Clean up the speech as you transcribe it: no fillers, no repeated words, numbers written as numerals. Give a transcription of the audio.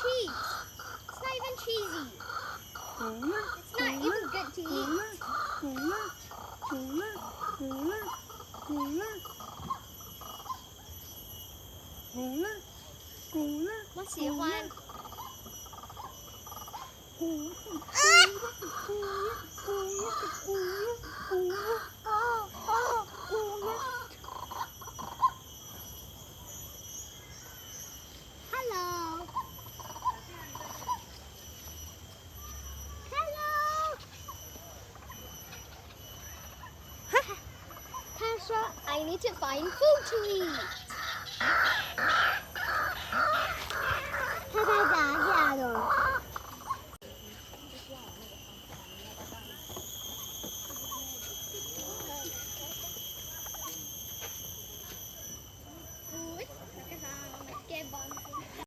cheese. It's not even cheesy. It's not even good to eat. 我喜欢。Hello. Hello. 他说 I need to find food to eat.